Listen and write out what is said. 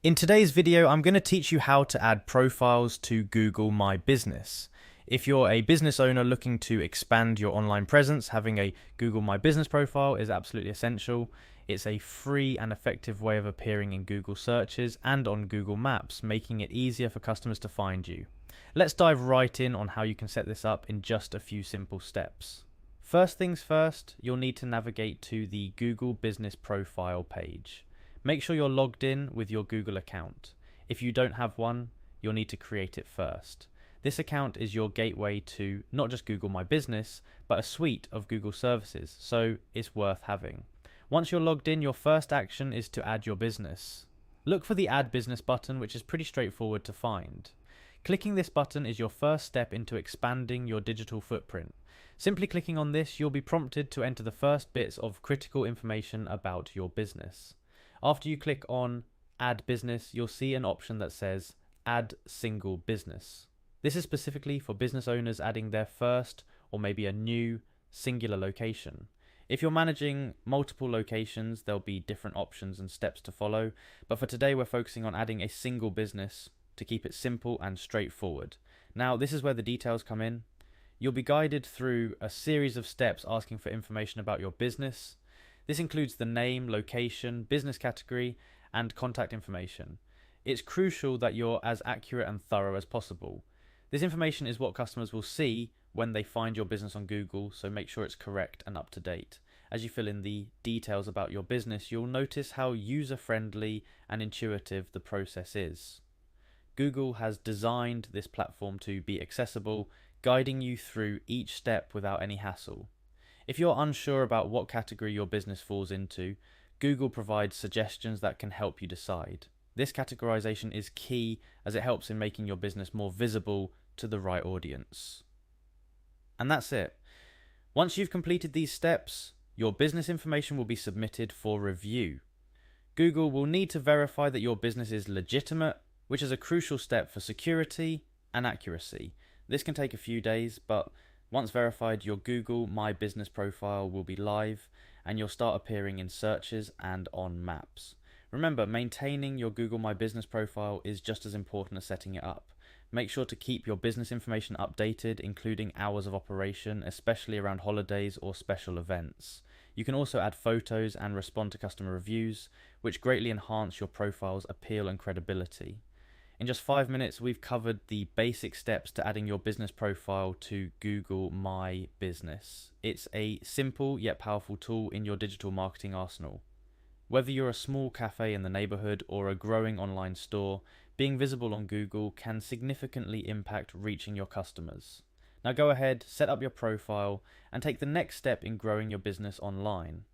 In today's video, I'm going to teach you how to add profiles to Google My Business. If you're a business owner looking to expand your online presence, having a Google My Business profile is absolutely essential. It's a free and effective way of appearing in Google searches and on Google Maps, making it easier for customers to find you. Let's dive right in on how you can set this up in just a few simple steps. First things first, you'll need to navigate to the Google Business Profile page. Make sure you're logged in with your Google account. If you don't have one, you'll need to create it first. This account is your gateway to not just Google My Business, but a suite of Google services, so it's worth having. Once you're logged in, your first action is to add your business. Look for the Add Business button, which is pretty straightforward to find. Clicking this button is your first step into expanding your digital footprint. Simply clicking on this, you'll be prompted to enter the first bits of critical information about your business. After you click on Add Business, you'll see an option that says Add Single Business. This is specifically for business owners adding their first or maybe a new singular location. If you're managing multiple locations, there'll be different options and steps to follow, but for today we're focusing on adding a single business to keep it simple and straightforward. Now, this is where the details come in. You'll be guided through a series of steps asking for information about your business. This includes the name, location, business category, and contact information. It's crucial that you're as accurate and thorough as possible. This information is what customers will see when they find your business on Google, so make sure it's correct and up to date. As you fill in the details about your business, you'll notice how user-friendly and intuitive the process is. Google has designed this platform to be accessible, guiding you through each step without any hassle. If you're unsure about what category your business falls into, Google provides suggestions that can help you decide. This categorization is key as it helps in making your business more visible to the right audience. And that's it. Once you've completed these steps, your business information will be submitted for review. Google will need to verify that your business is legitimate, which is a crucial step for security and accuracy. This can take a few days, but once verified, your Google My Business profile will be live and you'll start appearing in searches and on maps. Remember, maintaining your Google My Business profile is just as important as setting it up. Make sure to keep your business information updated, including hours of operation, especially around holidays or special events. You can also add photos and respond to customer reviews, which greatly enhance your profile's appeal and credibility. In just 5 minutes, we've covered the basic steps to adding your business profile to Google My Business. It's a simple yet powerful tool in your digital marketing arsenal. Whether you're a small cafe in the neighborhood or a growing online store, being visible on Google can significantly impact reaching your customers. Now go ahead, set up your profile, and take the next step in growing your business online.